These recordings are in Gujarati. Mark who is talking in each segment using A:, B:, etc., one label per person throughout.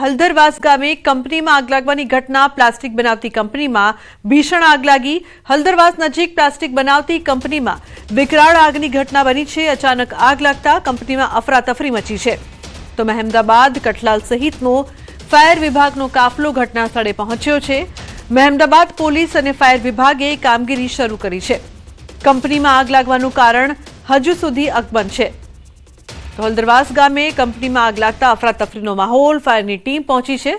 A: હલદરવાસ ગામે કંપનીમાં આગ લાગવાની ઘટના। પ્લાસ્ટિક બનાવતી કંપનીમાં ભીષણ આગ લાગી। હલદરવાસ નજીક પ્લાસ્ટિક બનાવતી કંપનીમાં વિકરાળ આગની ઘટના બની છે। અચાનક આગ લાગતા કંપનીમાં અફરાતફરી મચી છે। તો મહેમદાબાદ કઠલાલ સહિતનો ફાયર વિભાગનો કાફલો ઘટના સ્થળે પહોંચ્યો છે। મહેમદાબાદ પોલીસ અને ફાયર વિભાગે કામગીરી શરૂ કરી છે। કંપનીમાં આગ લાગવાનું કારણ હજુ સુધી અકબંધ છે। તો હલદરવાસ ગામે કંપનીમાં આગ લાગતા અફરાતફરીનો માહોલ। ફાયરની ટીમ પહોંચી છે।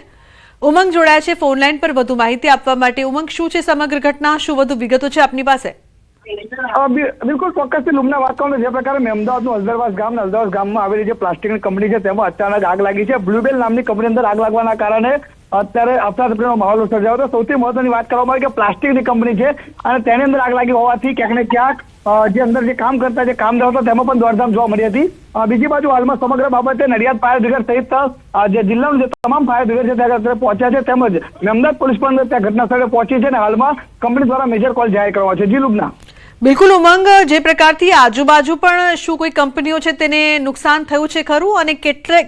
A: ઉમંગ જોડાયા છે ફોન લાઈન પર વધુ માહિતી આપવા માટે। ઉમંગ, શું છે સમગ્ર ઘટના, શું વધુ વિગતો છે આપની પાસે?
B: બિલકુલ ચોક્કસથી લુમના વાત કરું જે પ્રકારે અમદાવાદનું હલદરવાસ ગામમાં આવેલી જે પ્લાસ્ટિકની કંપની છે તેમાં અચાનક આગ લાગી છે। બ્લુબેલ નામની કંપની અંદર આગ લાગવાના કારણે અત્યારે અફરાતફરીનો માહોલ સર્જાયો હતો। સૌથી મહત્વની વાત કરવામાં આવે કે પ્લાસ્ટિકની કંપની છે અને તેની અંદર આગ લાગી હોવાથી ક્યાંક ને ક્યાંક જે અંદર જે કામ કરતા જે કામદારો હતા તેમાં પણ દોડધામ જોવા મળી હતી। બીજી બાજુ હાલમાં સમગ્ર બાબતે નડિયાદ ફાયર બ્રિગેડ સહિત જે જિલ્લાનું જે તમામ ફાયર બ્રિગેડ છે ત્યાં પહોંચ્યા છે, તેમજ અમદાવાદ પોલીસ પણ ત્યાં ઘટના સ્થળે પહોંચી છે અને હાલમાં કંપની દ્વારા મેજર કોલ જાહેર કરવામાં છે। જી લુબના।
A: બિલકુલ ઉમંગ, જે પ્રકારથી આજુબાજુ પણ શું કોઈ કંપનીઓ છે તેને નુકસાન થયું છે ખરું, અને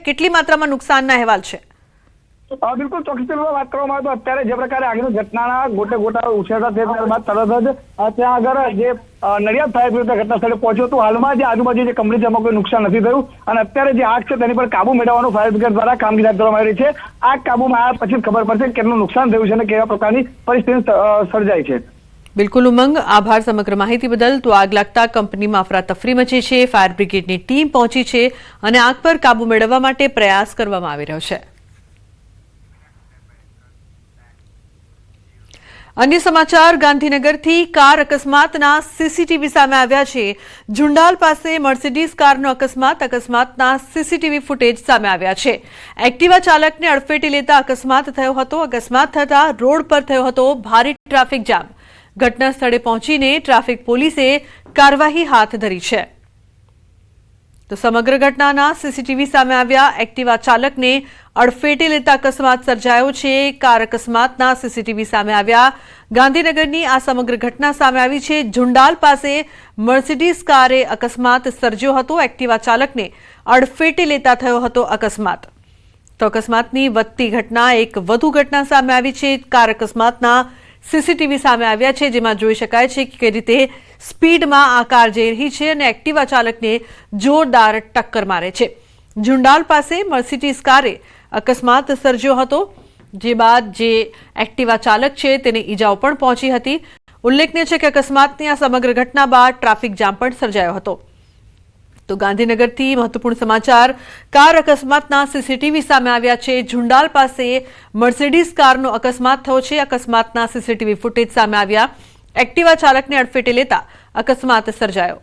A: કેટલી માત્રામાં નુકસાનના અહેવાલ છે?
B: બિલકુલ ચોક્કસથી વાત કરવામાં આવે તો અત્યારે જે પ્રકારે આગની ઘટનાના ગોટા ઉછેરતા તે ત્યારબાદ તરત જ ત્યાં આગળ જે નડિયાદ ફાયર બ્રિગેડ ઘટના સ્થળે પહોંચ્યો તો હાલમાં જે આજુબાજુ જે કંપની છે એમાં કોઈ નુકસાન નથી થયું અને અત્યારે જે આગ છે તેની પર કાબુ મેળવવાનું ફાયર બ્રિગેડ દ્વારા કામગીરી હાથ ધરવામાં આવી રહી છે। આગ કાબુમાં આવ્યા પછી ખબર પડશે કેટલું નુકસાન થયું છે અને કેવા પ્રકારની પરિસ્થિતિ સર્જાઈ છે।
A: બિલકુલ ઉમંગ, આભાર સમગ્ર માહિતી બદલ। તો આગ લાગતા કંપનીમાં અફરાતફરી મચી છે। ફાયર બ્રિગેડની ટીમ પહોંચી છે અને આગ પર કાબુ મેળવવા માટે પ્રયાસ કરવામાં આવી રહ્યો છે। अन्य समाचार गांधीनगरथी कार अकस्मातना सीसीटीवी सामे આવ્યા છે। ઝુંડાલ પાસે મર્સિડીઝ કારનો અકસ્માતના સીસીટીવી ફૂટેજ સામે આવ્યા છે। એક્ટિવા ચાલકને અડફેટે લેતા અકસ્માત થયો હતો। અકસ્માત થતા રોડ પર થયો હતો ભારે ટ્રાફિક જામ। ઘટના સ્થળે પહોંચીને ટ્રાફિક પોલીસે કાર્યવાહી હાથ ધરી છે। તો સમગ્ર ઘટનાના સીસીટીવી સામે આવ્યા। એક્ટિવા ચાલકને અડફેટે લેતા અકસ્માત સર્જાયો છે। કાર અકસ્માતના સીસીટીવી સામે આવ્યા। ગાંધીનગરની આ સમગ્ર ઘટના સામે આવી છે। ઝુંડાલ પાસે મર્સિડીઝ કારે અકસ્માત સર્જ્યો હતો। એક્ટિવા ચાલકને અડફેટે લેતા થયો હતો અકસ્માત। તો અકસ્માતની વધતી ઘટના એક વધુ ઘટના સામે આવી છે। કાર અકસ્માતના સીસીટીવી સામે આવ્યા છે, જેમાં જોઈ શકાય છે કે કઈ રીતે સ્પીડમાં આ કાર જઈ રહી છે અને એક્ટિવા ચાલકને જોરદાર ટક્કર મારે છે। ઝુંડાલ પાસે મર્સિડીઝ કારે અકસ્માત સર્જ્યો હતો, જે બાદ જે એક્ટિવા ચાલક છે તેને ઈજાઓ પણ પહોંચી હતી। ઉલ્લેખનીય છે કે અકસ્માતની આ સમગ્ર ઘટના બાદ ટ્રાફિક જામ પણ સર્જાયો હતો। તો ગાંધીનગરથી મહત્વપૂર્ણ સમાચાર, કાર અકસ્માતના સીસીટીવી સામે આવ્યા છે। ઝુંડાલ પાસે મર્સિડીઝ કારનો અકસ્માત થયો છે। અકસ્માતના સીસીટીવી ફૂટેજ સામે આવ્યા। એક્ટિવા ચાલકને અડફેટે લેતા અકસ્માત સર્જાયો।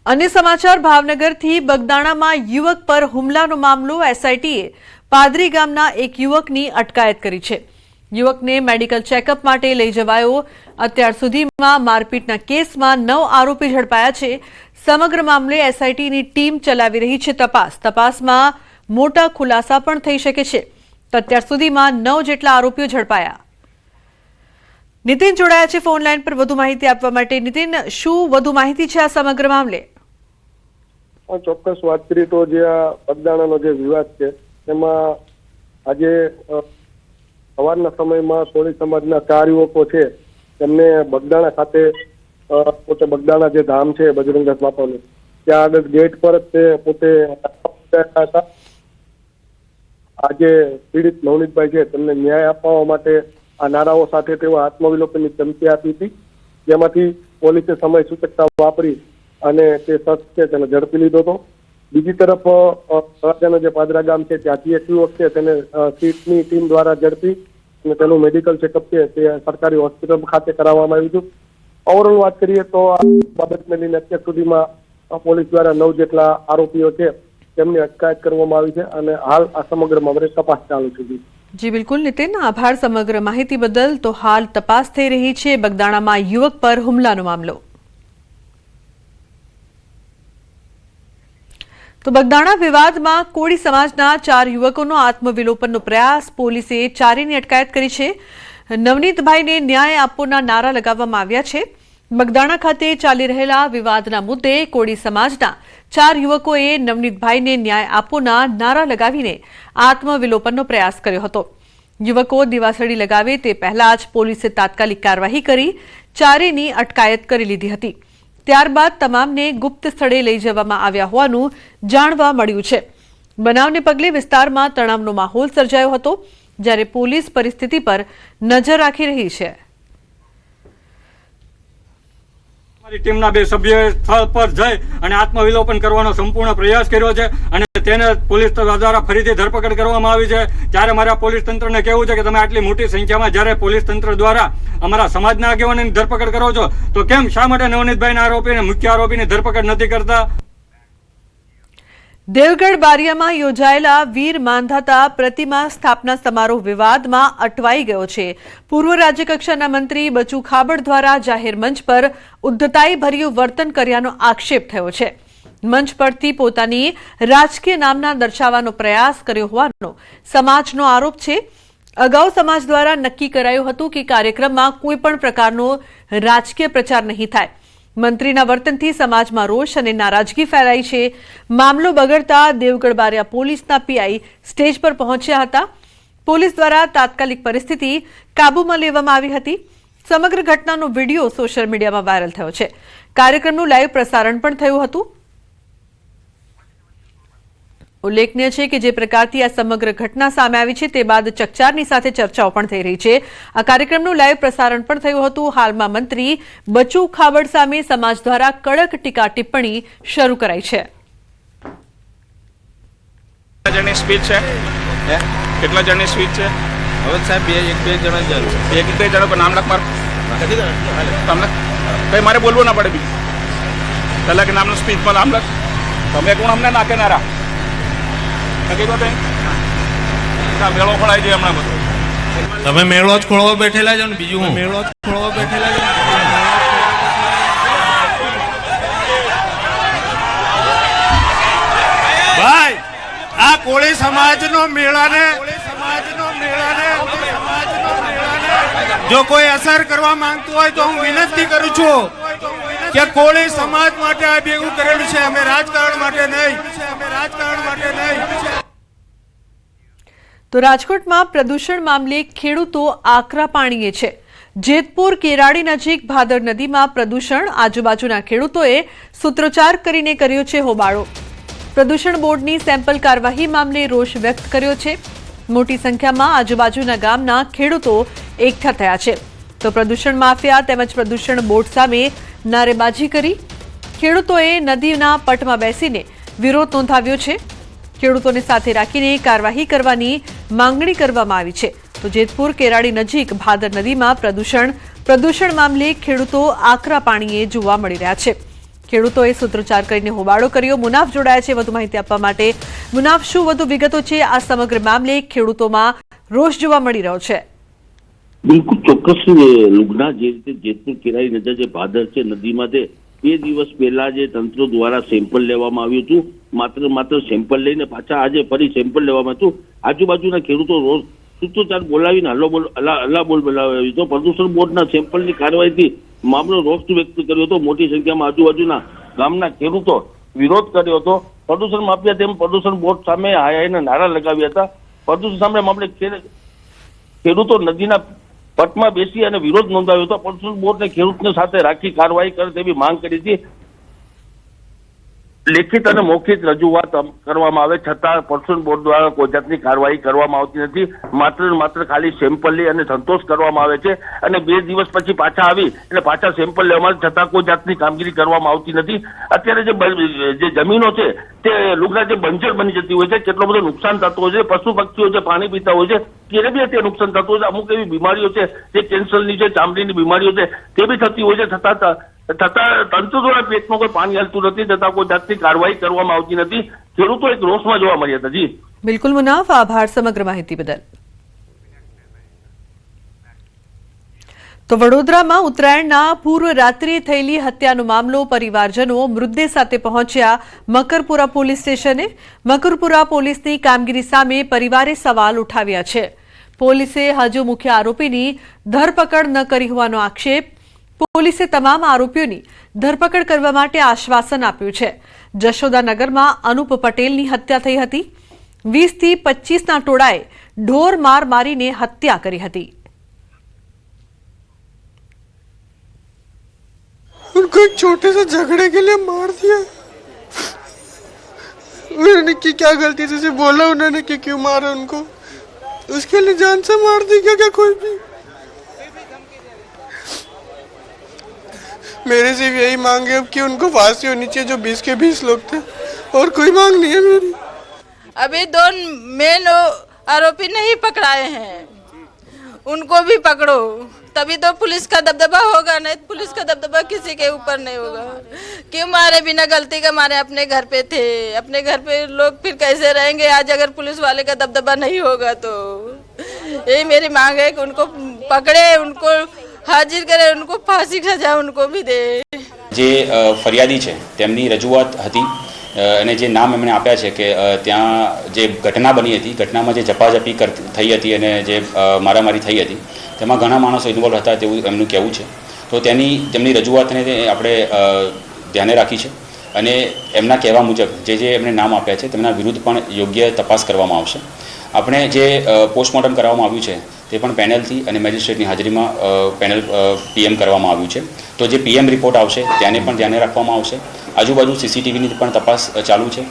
A: अन्य समाचार, भावनगरथी बगदाणाમાં યુવક પર હુમલાનો મામલો। એસઆઈટીએ પાદરી ગામના એક યુવકની અટકાયત કરી છે। યુવકને મેડિકલ ચેકઅપ માટે લઈ જવાયો। અત્યાર સુધીમાં મારપીટના કેસમાં 9 આરોપી ઝડપાયા છે। સમગ્ર મામલે એસઆઈટીની ટીમ ચલાવી રહી છે તપાસમાં મોટા ખુલાસા પણ થઈ શકે છે। તો અત્યાર સુધીમાં 9 જેટલા આરોપીઓ ઝડપાયા। નીતિન જોડાયા છે ફોન લાઈન પર વધુ માહિતી આપવા માટે। નીતિન, શું વધુ માહિતી છે આ સમગ્ર મામલે?
C: ચોક્કસ વાત કરીએ તો જે આ બગદાણાનો જે વિવાદ છે તેમાં આજે સવારના સમયમાં કોળી સમાજના 4 યુવકો છે તેમને બગદાણા ખાતે પોતે બગદાણા જે ધામ છે બજરંગદાસ બાપાનું, ત્યાં આગળ ગેટ પર તે પોતે હતા। આજે પીડિત નવનીતભાઈ છે તેમને ન્યાય અપાવવા માટે આ નારાઓ સાથે તેઓ આત્મવિલોપનની ધમકી આપી હતી, જેમાંથી પોલીસે સમય સૂચકતા વાપરી અને તે શખ્સ છે તેને ઝડપી લીધો હતો। બીજી તરફ તળાજાનું જે પાદરા ગામ છે ત્યાંથી એક યુવક છે તેને સીટની ટીમ દ્વારા ઝડપી અને તેનું મેડિકલ ચેકઅપ છે તે સરકારી હોસ્પિટલ ખાતે કરાવવામાં આવ્યું હતું। ઓવરઓલ વાત કરીએ તો આ બાબતને લઈને અત્યાર સુધીમાં પોલીસ દ્વારા 9 જેટલા આરોપીઓ છે તેમની અટકાયત કરવામાં આવી છે અને હાલ આ સમગ્ર મામલે તપાસ ચાલુ છે।
A: જી બિલકુલ નીતિન, આભાર સમગ્ર માહિતી બદલ। તો હાલ તપાસ થઈ રહી છે બગદાણામાં યુવક પર હુમલાનો મામલો। તો બગદાણા વિવાદમાં કોળી સમાજના 4 યુવકોનો આત્મવિલોપનનો પ્રયાસ। પોલીસે 4ની અટકાયત કરી છે। નવનીતભાઈને ન્યાય આપવાના નારા લગાવવામાં આવ્યા છે। બગદાણા ખાતે ચાલી રહેલા વિવાદના મુદ્દે કોળી સમાજના 4 યુવકોએ નવનીતભાઈને ન્યાય આપોના નારા લગાવીને આત્મવિલોપનનો પ્રયાસ કર્યો હતો. યુવકો દિવાસળી લગાવે તે પહેલા જ પોલીસે તાત્કાલિક કાર્યવાહી કરી ચારેયની અટકાયત કરી લીધી હતી. ત્યારબાદ તમામને ગુપ્ત સ્થળે લઈ જવામાં આવ્યા હોવાનું જાણવા મળ્યું છે. બનાવને પગલે વિસ્તારમાં તણાવનો માહોલ સર્જાયો હતો, જ્યારે પોલીસ પરિસ્થિતિ પર નજર રાખી રહી છે.
D: અમારી ટીમના 2 સભ્યોએ સ્થળ પર જઈ અને આત્મવિલોપન કરવાનો સંપૂર્ણ પ્રયાસ કર્યો છે અને તેને પોલીસ દ્વારા ફરીથી ધરપકડ કરવામાં આવી છે. ત્યારે મારા પોલીસ તંત્રને કહેવું છે કે તમે આટલી મોટી સંખ્યામાં જ્યારે પોલીસ તંત્ર દ્વારા અમારા સમાજના આગેવાનોની ધરપકડ કરો છો તો કેમ શા માટે નવનીતભાઈના આરોપીને મુખ્ય આરોપીની ધરપકડ નથી કરતા?
A: દેવગઢ બારિયામાં યોજાયેલા વીર માંધાતા પ્રતિમા સ્થાપના સમારોહ વિવાદમાં અટવાઈ ગયો છે. પૂર્વ રાજ્યકક્ષાના મંત્રી બચુ ખાબડ દ્વારા જાહેર મંચ પર ઉદ્ધતાઈભર્યું વર્તન કર્યાનો આક્ષેપ થયો છે. મંચ પરથી પોતાની રાજકીય નામના દર્શાવવાનો પ્રયાસ કર્યો હોવાનો સમાજનો આરોપ છે. અગાઉ સમાજ દ્વારા નક્કી કરાયું હતું કે કાર્યક્રમમાં કોઈપણ પ્રકારનો રાજકીય પ્રચાર નહીં થાય. મંત્રીના વર્તનથી સમાજમાં રોષ અને નારાજગી ફેલાઈ છે. મામલો બગડતા દેવગઢ બારિયા પોલીસના પીઆઈ સ્ટેજ પર પહોંચ્યા હતા. પોલીસ દ્વારા તાત્કાલિક પરિસ્થિતિ કાબૂમાં લેવામાં આવી હતી. સમગ્ર ઘટનાનો વિડીયો સોશિયલ મીડિયામાં વાયરલ થયો છે. કાર્યક્રમનું લાઈવ પ્રસારણ પણ થયું હતું. ઉલ્લેખનીય છે કે જે પ્રકારથી આ સમગ્ર ઘટના સામે આવી છે તે બાદ ચકચારની સાથે ચર્ચાઓ પણ થઈ રહી છે. આ કાર્યક્રમનું લાઈવ પ્રસારણ પણ થયું હતું. હાલમાં મંત્રી બચુ ખાબડ સામે સમાજ દ્વારા કડક ટીકા ટિપ્પણી શરૂ કરાઈ છે.
E: કેટલા જણની સ્પીચ છે? કેટલા જણની સ્પીચ છે?
F: હવે સાહેબ બે જણા જ છે.
E: એક બે જણો નામ લખ મારું તમને કઈ મારે બોલવું ના પડે બીજું પહેલાં કે નામનું સ્પીચમાં નામ લખ. તમે કોણ અમને નાખે નારા નક્કી વાત મેળો ખોલાય છે હમણાં બધું.
F: તમે મેળો જ ખોળવા બેઠેલા છો ને બીજું મેળો જ ખોળવા બેઠેલા છો. ભાઈ આ કોળી સમાજનો મેળાને જો કોઈ અસર કરવા માંગતું હોય તો હું વિનંતી કરું છું કે કોળી સમાજ માટે આ ભેગું કરેલું છે. અમે રાજકારણ માટે નહીં.
A: તો રાજકોટમાં પ્રદૂષણ મામલે ખેડૂતો આકરા પાણીએ છે. જેતપુર કેરાડી નજીક ભાદર નદીમાં પ્રદૂષણ. આજુબાજુના ખેડૂતોએ સૂત્રોચ્ચાર કરીને કર્યો છે હોબાળો. પ્રદૂષણ બોર્ડની સેમ્પલ કાર્યવાહી મામલે રોષ વ્યક્ત કર્યો છે. મોટી સંખ્યામાં આજુબાજુના ગામના ખેડૂતો એકઠા થયા છે. તો પ્રદૂષણ માફિયા તેમજ પ્રદૂષણ બોર્ડ સામે નારેબાજી કરી ખેડૂતોએ નદીના પટમાં બેસીને વિરોધ નોંધાવ્યો છે. ખેડૂતોને સાથે રાખીને કાર્યવાહી કરવાની માંગણી કરવામાં આવી છે. તો જેતપુર કેરાડી નજીક ભાદર નદીમાં પ્રદૂષણ મામલે ખેડૂતો આકરા પાણીએ જોવા મળી રહ્યા છે. ખેડૂતોએ સૂત્રોચ્ચાર કરીને હોબાળો કર્યો. મુનાફ જોડાયા છે વધુ માહિતી આપવા માટે. મુનાફ, શું વધુ વિગતો છે? આ સમગ્ર મામલે ખેડૂતોમાં રોષ જોવા મળી રહ્યો છે.
G: બિલકુલ ચોક્કસ. લુગના જે રીતે જેતપુર કેરાડી નજર જે ભાદર છે નદીમાં તે 2 દિવસ પહેલા જે તંત્ર દ્વારા સેમ્પલ લેવામાં આવ્યું હતું. માત્ર સેમ્પલ લઈને પાછા આજે ફરી સેમ્પલ લેવામાં હતું. આજુબાજુના ખેડૂતો રોજ સૂત્રોચ્ચાર બોલાવીને હલ્લાબોલ બોલાવ્યો હતો. પ્રદૂષણ બોર્ડના સેમ્પલની કાર્યવાહીથી મામલો રોષ વ્યક્ત કર્યો હતો. મોટી સંખ્યામાં આજુબાજુના ગામના ખેડૂતો વિરોધ કર્યો હતો. પ્રદૂષણ માફિયા તેમ પ્રદૂષણ બોર્ડ સામે હાયના નારા લગાવ્યા હતા. પ્રદૂષણ સામે મામલે ખેડૂતો નદીના પટમાં બેસી અને વિરોધ નોંધાવ્યો હતો. પ્રદૂષણ બોર્ડને ખેડૂતને સાથે રાખી કાર્યવાહી કરે તેવી માંગ કરી હતી. લેખિત અને મૌખિક રજૂઆત કરવામાં આવે છતાં પ્રદૂષણ બોર્ડ દ્વારા કોઈ જાતની કાર્યવાહી કરવામાં આવતી નથી. માત્ર ખાલી સેમ્પલ લઈ અને સંતોષ કરવામાં આવે છે અને 2 દિવસ પછી પાછા આવી એટલે પાછા સેમ્પલ લેવામાં આવે છતાં કોઈ જાતની કામગીરી કરવામાં આવતી નથી. અત્યારે જે જમીનો છે તે લુગડા જે બંજર બની જતી હોય છે, કેટલો બધો નુકસાન થતું હોય છે. પશુ પક્ષીઓ જે પાણી પીતા હોય છે તેને બી અત્યારે નુકસાન થતું હોય છે. અમુક એવી બીમારીઓ છે જે કેન્સરની છે, ચામડીની બીમારીઓ છે તે બી થતી હોય છે. છતાં તંત્ર દ્વારા પેટમાં કોઈ પાણી હાલતું નથી, છતાં કોઈ જાતની કાર્યવાહી કરવામાં આવતી નથી. ખેડૂતો એક રોષમાં જોવા મળ્યા હતા. જી
A: બિલકુલ મુનાફ, આભાર સમગ્ર માહિતી બદલ. તો વડોદરામાં ઉત્તરાયણના પૂર્વ રાત્રિએ થયેલી હત્યાનો મામલો. પરિવારજનો મૃતદેહ સાથે પહોંચ્યા મકરપુરા પોલીસ સ્ટેશને. મકરપુરા પોલીસની કામગીરી સામે પરિવારે સવાલ ઉઠાવ્યા છે. પોલીસે હજુ મુખ્ય આરોપીની ધરપકડ ન કરી હોવાનો આક્ષેપ. પોલીસે તમામ આરોપીઓની ધરપકડ કરવા માટે આશ્વાસન આપ્યું છે. જશોદાનગરમાં અનુપ પટેલની હત્યા થઈ હતી. 20 થી 25ના ટોળાએ ઢોર માર મારીને હત્યા કરી હતી.
F: उनको एक छोटे से झगड़े के लिए मार दिया। उन्होंने की क्या गलती से बोला उन्होंने कि क्यों मारा उनको, उसके लिए जान से मार दी क्या कोई भी। मेरे से यही मांग है अब कि उनको फांसी होनी चाहिए जो 20 के 20 लोग थे, और कोई मांग नहीं है मेरी।
H: अभी 2 मेन आरोपी नहीं पकड़ाए हैं, उनको भी पकड़ो तभी तो पुलिस का दबदबा होगा, नहीं पुलिस का दबदबा किसी के ऊपर नहीं होगा। क्यों मारे बिना गलती का मारे, अपने घर पे थे, अपने घर पे लोग फिर कैसे रहेंगे आज अगर पुलिस वाले का दबदबा नहीं होगा तो। यही मेरी मांग है कि उनको पकड़े, उनको हाजिर करे, उनको फांसी की सजा उनको भी दे।
I: જે ફરિયાદી છે તેમની રજૂઆત હતી અને જે નામ એમણે આપ્યા છે કે ત્યાં જે ઘટના બની હતી, ઘટનામાં જે ઝપાઝપી થઈ હતી અને જે મારામારી થઈ હતી તેમાં ઘણા માણસો ઇન્વોલ્વ હતા તેવું એમનું કહેવું છે. તો તેમની રજૂઆતને આપણે ધ્યાને રાખી છે અને એમના કહેવા મુજબ જે એમણે નામ આપ્યા છે તેમના વિરુદ્ધ પણ યોગ્ય તપાસ કરવામાં આવશે. આપણે જે પોસ્ટમોર્ટમ કરાવવામાં આવ્યું છે તે પણ પેનલથી અને મેજિસ્ટ્રેટની હાજરીમાં પેનલ પીએમ કરવામાં આવ્યું છે. તો જે પીએમ રિપોર્ટ આવશે તેને પણ ધ્યાને રાખવામાં આવશે. આજુબાજુ સીસીટીવીની પણ તપાસ ચાલુ છે.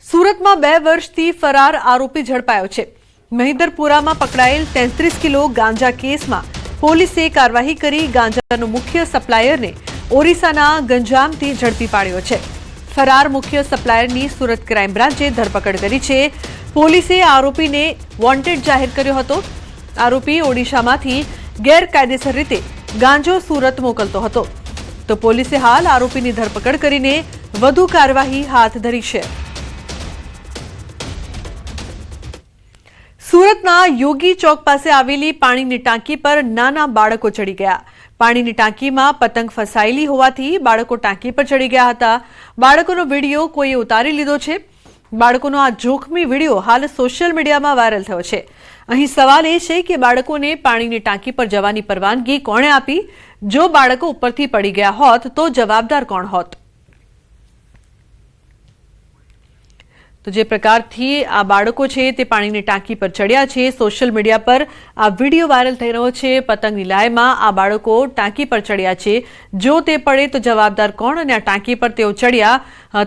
A: સુરતમાં 2 વર્ષથી ફરાર આરોપી ઝડપાયો છે. મહિન્દરપુરામાં પકડાયેલ 33 કિલો ગાંજા કેસમાં પોલીસે કાર્યવાહી કરી ગાંજાનો મુખ્ય સપ્લાયરને ઓરિસ્સાના ગંજામથી ઝડપી પાડ્યો છે. ફરાર મુખ્ય સપ્લાયરની સુરત ક્રાઇમ બ્રાન્ચે ધરપકડ કરી છે. પોલીસે આરોપીને વોન્ટેડ જાહેર કર્યો હતો. આરોપી ઓડિશામાંથી ગેરકાયદેસર રીતે ગાંજો સુરત મોકલતો હતો. તો પોલીસે હાલ આરોપીની ધરપકડ કરીને વધુ કાર્યવાહી હાથ ધરી છે. સુરતના યોગી ચોક પાસે આવેલી પાણીની ટાંકી પર નાના બાળકો ચડી ગયા. પાણીની ટાંકીમાં પતંગ ફસાયેલી હોવાથી બાળકો ટાંકી પર ચડી ગયા હતા. બાળકોનો વિડીયો કોઈએ ઉતારી લીધો છે. બાળકોનો આ જોખમી વિડીયો હાલ સોશિયલ મીડિયામાં વાયરલ થયો છે. અહીં સવાલ એ છે કે બાળકોને પાણીની ટાંકી પર જવાની પરવાનગી કોણે આપી? જો બાળકો ઉપરથી પડી ગયા હોત તો જવાબદાર કોણ હોત? તો જે પ્રકારથી આ બાળકો છે તે પાણીની ટાંકી પર ચડ્યા છે, સોશિયલ મીડિયા પર આ વિડીયો વાયરલ થઈ રહ્યો છે. પતંગની લાયમાં આ બાળકો ટાંકી પર ચડ્યા છે. જો તે પડે તો જવાબદાર કોણ? અને આ ટાંકી પર તેઓ ચડ્યા,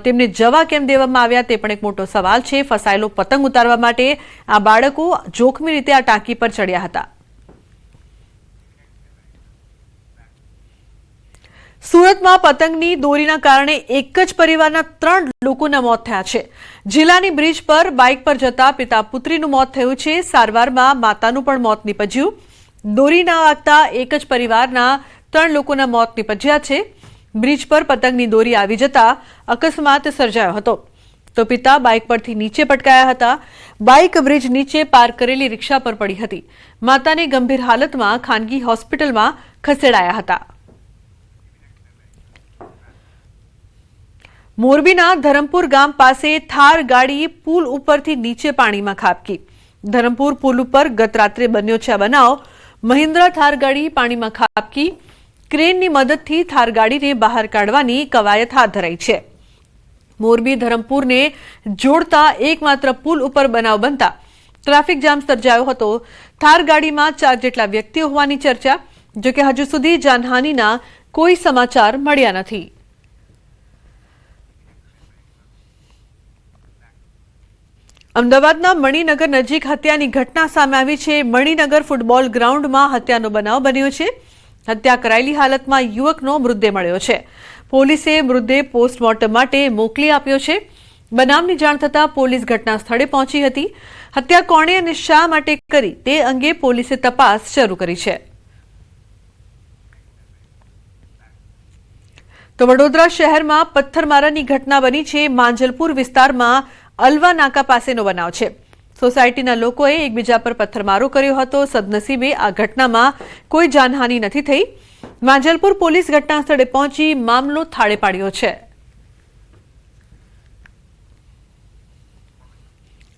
A: તેમને જવા કેમ દેવામાં આવ્યા તે પણ એક મોટો સવાલ છે. ફસાયેલો પતંગ ઉતારવા માટે આ બાળકો જોખમી રીતે આ ટાંકી પર ચડ્યા હતા. સુરતમાં પતંગની દોરીના કારણે એક જ પરિવારના 3 લોકોના મોત થયા છે. જિલ્લાની બ્રિજ પર બાઇક પર જતા પિતા પુત્રીનું મોત થયું છે. સારવારમાં માતાનું પણ મોત નીપજ્યું. દોરી ના વાગતા એક જ પરિવારના 3 લોકોના મોત નીપજ્યા છે. બ્રિજ પર પતંગની દોરી આવી જતા અકસ્માત સર્જાયો હતો. તો પિતા બાઇક પરથી નીચે પટકાયા હતા. બાઇક બ્રિજ નીચે પાર્ક કરેલી રિક્ષા પર પડી હતી. માતાને ગંભીર હાલતમાં ખાનગી હોસ્પિટલમાં ખસેડાયા હતા. મોરબીના ધરમપુર ગામ પાસે થાર ગાડી પુલ ઉપરથી નીચે પાણીમાં ખાબકી. ધરમપુર પુલ ઉપર ગત રાત્રે બન્યો છે આ બનાવ. મહિન્દ્રા થાર ગાડી પાણીમાં ખાબકી. ક્રેનની મદદથી થાર ગાડીને બહાર કાઢવાની કવાયત હાથ ધરાઈ છે. મોરબી ધરમપુરને જોડતા એકમાત્ર પુલ ઉપર બનાવ બનતા ટ્રાફિક જામ સર્જાયો હતો. થાર ગાડીમાં 4 જેટલા વ્યક્તિઓ હોવાની ચર્ચા. જોકે હજુ સુધી જાનહાનિના કોઈ સમાચાર મળ્યા નથી. અમદાવાદના મણિનગર નજીક હત્યાની ઘટના સામે આવી છે. મણિનગર ફૂટબોલ ગ્રાઉન્ડમાં હત્યાનો બનાવ બન્યો છે. હત્યા કરાયેલી હાલતમાં યુવકનો મૃતદેહ મળ્યો છે. પોલીસે મૃતદેહ પોસ્ટમોર્ટમ માટે મોકલી આપ્યો છે. બનાવની જાણ થતાં પોલીસ ઘટના સ્થળે પહોંચી હતી. હત્યા કોણે અને શા માટે કરી તે અંગે પોલીસે તપાસ શરૂ કરી છે. તો વડોદરા શહેરમાં પથ્થરમારાની ઘટના બની છે. માંજલપુર વિસ્તારમાં અલવા નાકા પાસેનો બનાવ છે. સોસાયટીના લોકોએ એકબીજા પર પથ્થરમારો કર્યો હતો. સદનસીબે આ ઘટનામાં કોઈ જાનહાનિ નથી થઈ. માંજલપુર પોલીસ ઘટના સ્થળે પહોંચી મામલો થાળે પાડ્યો છે.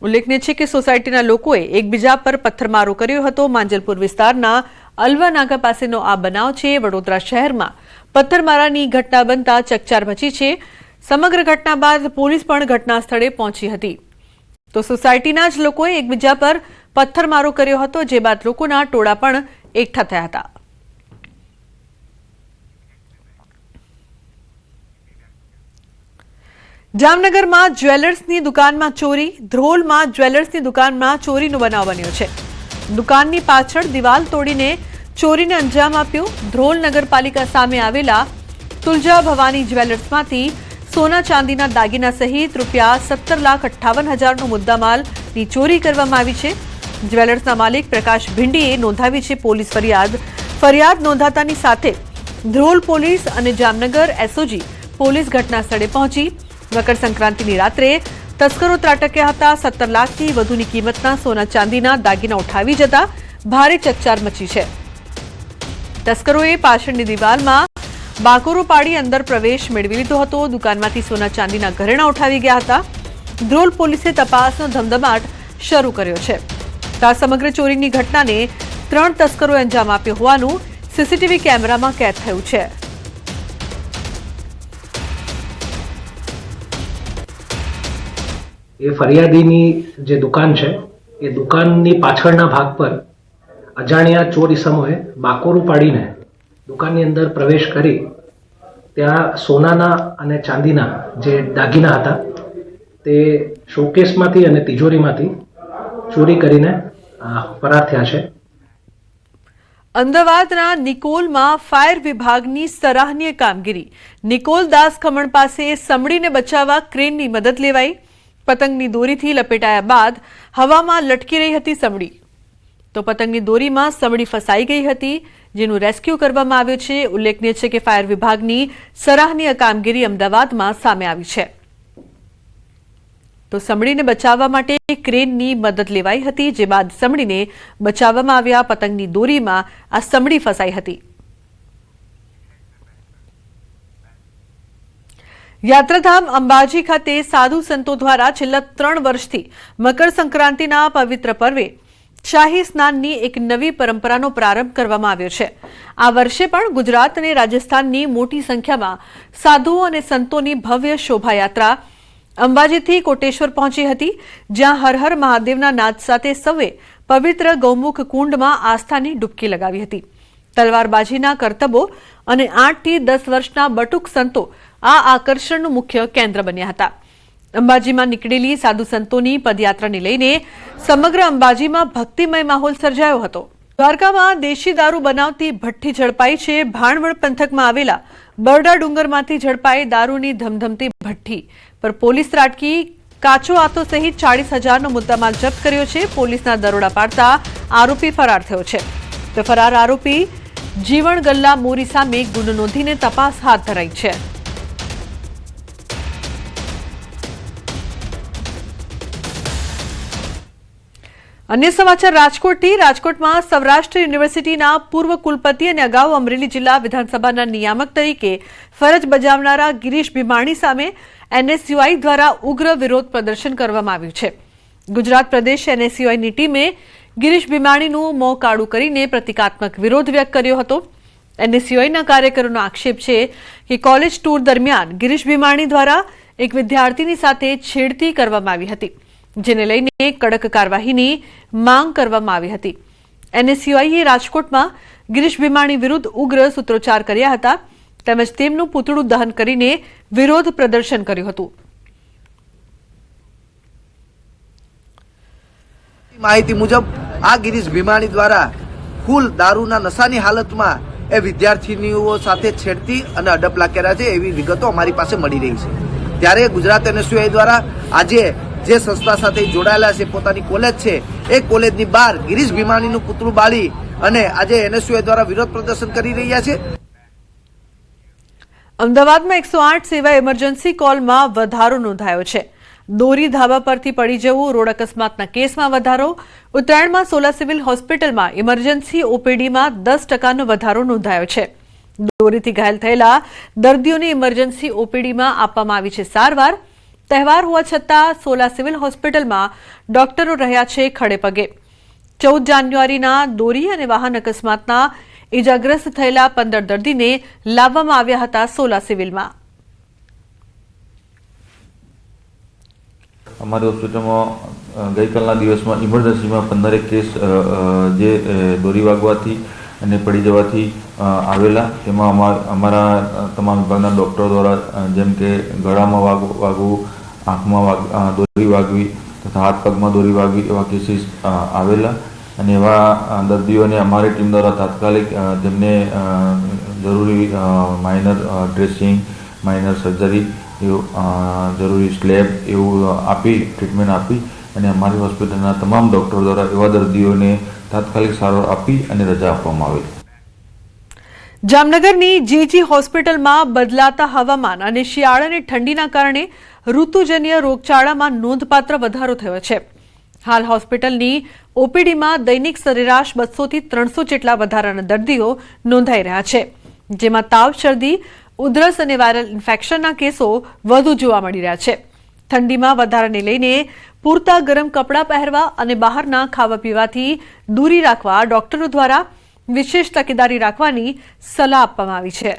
A: ઉલ્લેખનીય છે કે સોસાયટીના લોકોએ એકબીજા પર પથ્થરમારો કર્યો હતો. માંજલપુર વિસ્તારના અલવા નાકા પાસેનો આ બનાવ છે. વડોદરા શહેરમાં પથ્થરમારાની ઘટના બનતા ચકચાર મચી છે. સમગ્ર ઘટના બાદ પોલીસ પણ ઘટના સ્થળે પહોંચી હતી. તો સોસાયટીના જ લોકોએ એકબીજા પર પથ્થરમારો કર્યો હતો, જે બાદ લોકોના ટોળા પણ એકઠા થયા હતા. જામનગરમાં જ્વેલર્સની દુકાનમાં ચોરી. ધ્રોલમાં જ્વેલર્સની દુકાનમાં ચોરીનો બનાવ બન્યો છે. દુકાનની પાછળ દિવાલ તોડીને ચોરીને અંજામ આપ્યો. ધ્રોલ નગરપાલિકા સામે આવેલા તુલજા ભવાની જ્વેલર્સમાંથી સોના ચાંદીના દાગીના સહિત રૂપિયા 17,58,000નો મુદ્દામાલની ચોરી કરવામાં આવી છે. જ્વેલર્સના માલિક પ્રકાશ ભીંડીએ નોંધાવી છે પોલીસ ફરિયાદ. ફરિયાદ નોંધાતાની સાથે ધ્રોલ પોલીસ અને જામનગર એસઓજી પોલીસ ઘટના સ્થળે પહોંચી. મકર સંક્રાંતિની રાત્રે તસ્કરો ત્રાટક્યા હતા. 17 લાખથી વધુની કિંમતના સોના ચાંદીના દાગીના ઉઠાવી જતા ભારે ચકચાર મચી છે. તસ્કરોએ પાછળની દિવાલમાં બાકોરો પાડી અંદર પ્રવેશ મેળવી લીધો હતો. દુકાનમાંથી સોના ચાંદીના ઘરેણા ઉઠાવી ગયા હતા. ધ્રોલ પોલીસે તપાસનો ધમધમાટ શરૂ કર્યો છે. આ સમગ્ર ચોરીની ઘટનાને 3 તસ્કરોએ અંજામ આપ્યો હોવાનું સીસીટીવી કેમેરામાં કેદ થયું છે.
J: એ ફરિયાદીની જે દુકાન છે એ દુકાનની પાછળના ભાગ પર અજાણ્યા ચોર ઇસમોએ બાકોરું પાડીને દુકાનની અંદર પ્રવેશ કરી ત્યાં સોનાના અને ચાંદીના જે દાગીના હતા તે શોકેસમાંથી અને તિજોરીમાંથી ચોરી કરીને ફરાર થયા છે.
A: અમદાવાદના નિકોલમાં ફાયર વિભાગની સરાહનીય કામગીરી. નિકોલ દાસ ખમણ પાસે સમડીને બચાવવા ક્રેનની મદદ લેવાઈ. પતંગની દોરીથી લપેટાયા બાદ હવામાં લટકી રહી હતી સમડી. તો પતંગની દોરીમાં સમડી ફસાઈ ગઈ હતી, જેનું રેસ્ક્યુ કરવામાં આવ્યું છે. ઉલ્લેખનીય છે કે ફાયર વિભાગની સરાહનીય કામગીરી અમદાવાદમાં સામે આવી છે. તો સમડીને બચાવવા માટે ક્રેનની મદદ લેવાઈ હતી, જે બાદ સમડીને બચાવવામાં આવ્યા. પતંગની દોરીમાં આ સમડી ફસાઈ હતી. યાત્રાધામ અંબાજી ખાતે સાધુ સંતો દ્વારા છેલ્લા 3 વર્ષથી મકર સંક્રાંતિના પવિત્ર પર્વે શાહી સ્નાનની એક નવી પરંપરાનો પ્રારંભ કરવામાં આવ્યો છે. આ વર્ષે પણ ગુજરાત અને રાજસ્થાનની મોટી સંખ્યામાં સાધુઓ અને સંતોની ભવ્ય શોભાયાત્રા અંબાજીથી કોટેશ્વર પહોંચી હતી, જ્યાં હર હર મહાદેવના નાદ સાથે સૌએ પવિત્ર ગૌમુખ કુંડમાં આસ્થાની ડૂબકી લગાવી હતી. તલવારબાજીના કરતબો અને 8 થી 10 વર્ષના બટુક સંતો આ આકર્ષણનું મુખ્ય કેન્દ્ર બન્યા હતા. અંબાજીમાં નીકળેલી સાધુ સંતોની પદયાત્રાને લઈને સમગ્ર અંબાજીમાં ભક્તિમય માહોલ સર્જાયો હતો. દ્વારકામાં દેશી દારૂ બનાવતી ભઠ્ઠી ઝડપાઈ છે. ભાણવડ પંથકમાં આવેલા બરડા ડુંગરમાંથી ઝડપાઈ દારૂની ધમધમતી ભઠ્ઠી પર પોલીસ ત્રાટકી. કાચો આતો સહિત 40,000નો મુદ્દામાલ જપ્ત કર્યો છે. પોલીસના દરોડા પાડતા આરોપી ફરાર થયો છે. તો ફરાર આરોપી જીવણ ગલ્લા મોરી સામે ગુનો નોંધીને તપાસ હાથ ધરાઈ છે. અન્ય સમાચાર રાજકોટથી. રાજકોટમાં સૌરાષ્ટ્ર યુનિવર્સિટીના પૂર્વ કુલપતિ અને અગાઉ અમરેલી જિલ્લા વિધાનસભાના નિયામક તરીકે ફરજ બજાવનારા ગિરીશ ભીમાણી સામે એનએસયુઆઈ દ્વારા ઉગ્ર વિરોધ પ્રદર્શન કરવામાં આવ્યું છે. ગુજરાત પ્રદેશ એનએસયુઆઈની ટીમે ગિરીશ ભીમાણીનું મોં કાળું કરીને પ્રતિકાત્મક વિરોધ વ્યક્ત કર્યો હતો. એનએસયુઆઈના કાર્યકરોનો આક્ષેપ છે કે કોલેજ ટૂર દરમિયાન ગિરીશ ભીમાણી દ્વારા એક વિદ્યાર્થીની સાથે છેડતી કરવામાં આવી હતી, જેને લઈને કડક કાર્યવાહીની માંગ કરવામાં આવી હતી. એનએસયુઆઈએ રાજકોટમાં ગિરીશ ભીમાણી વિરુદ્ધ ઉગ્ર સૂત્રોચ્ચાર કર્યા હતા, તેમજ તેમનું પૂતળું દહન કરીને વિરોધ પ્રદર્શન કર્યું હતું.
K: માહિતી મુજબ આ ગિરીશ ભીમાણી દ્વારા ફૂલ દારૂના નશાની હાલતમાં એ વિદ્યાર્થીનીઓ સાથે છેડતી અને અડપલા કર્યા છે એવી વિગતો અમારી પાસે મળી રહી છે. ત્યારે ગુજરાત એનએસયુઆઈ દ્વારા આજે જે સંસ્થા સાથે જોડાયેલા છે, પોતાની કોલેજ છે, એ કોલેજની બહાર ગિરીશ ભીમાણીનું પુતળું બાળી અને આજે એનએસયુઆઈ દ્વારા વિરોધ પ્રદર્શન કરી રહ્યા છે.
A: અમદાવાદમાં 108 સેવા ઇમરજન્સી કોલમાં વધારો નોંધાયો છે. દોરી ધાબા પરથી પડી જવું, રોડ અકસ્માતના કેસમાં વધારો. ઉત્તરાયણમાં સોલા સિવિલ હોસ્પિટલમાં ઇમરજન્સી ઓપીડીમાં 10% વધારો નોંધાયો છે. દોરીથી ઘાયલ થયેલા દર્દીઓને ઇમરજન્સી ઓપીડીમાં આપવામાં આવી છે સારવાર. તહેવાર હોવા છતાં સોલા સિવિલ હોસ્પિટલમાં ડોક્ટરો રહ્યા છે ખડે પગે. 14 જાન્યુઆરીના દોરી અને વાહન અકસ્માતના ઇજાગ્રસ્ત થયેલા 15 દર્દીને લાવવામાં આવ્યા હતા સોલા સિવિલમાં.
L: અમારી હોસ્પિટલમાં ગઈકાલના દિવસમાં ઇમરજન્સીમાં 15 કેસ જે દોરી વાગવાથી અને પડી જવાથી આવેલા, તેમાં અમારા તમામ વિભાગના ડૉક્ટરો દ્વારા જેમ કે ગળામાં વાગવું, આંખમાં દોરી વાગવી તથા હાથ પગમાં દોરી વાગવી એવા કેસીસ આવેલા. અને એવા દર્દીઓને અમારી ટીમ દ્વારા તાત્કાલિક તેમને જરૂરી માઇનર ડ્રેસિંગ, માઇનર સર્જરી, જરૂરી સ્લેબ એવું આપી ટ્રીટમેન્ટ આપી અને અમારી હોસ્પિટલના તમામ ડૉક્ટરો દ્વારા એવા દર્દીઓને તાત્કાલિક સારવાર આપી અને રજા આપવામાં આવેલી.
A: જામનગરની જીજી હોસ્પિટલમાં બદલાતા હવામાન અને શિયાળાની ઠંડીના કારણે ઋતુજન્ય રોગચાળામાં નોંધપાત્ર વધારો થયો છે. હાલ હોસ્પિટલની ઓપીડીમાં દૈનિક સરેરાશ 200 થી 300 જેટલા વધારાના દર્દીઓ નોંધાઈ રહ્યા છે, જેમાં તાવ, શરદી, ઉધરસ અને વાયરલ ઇન્ફેક્શનના કેસો વધુ જોવા મળી રહ્યા છે. ઠંડીમાં વધારાને લઈને પૂરતા ગરમ કપડાં પહેરવા અને બહારના ખાવા પીવાથી દૂરી રાખવા ડોક્ટરો દ્વારા વિશેષ તકેદારી રાખવાની સલાહ આપવામાં આવી છે.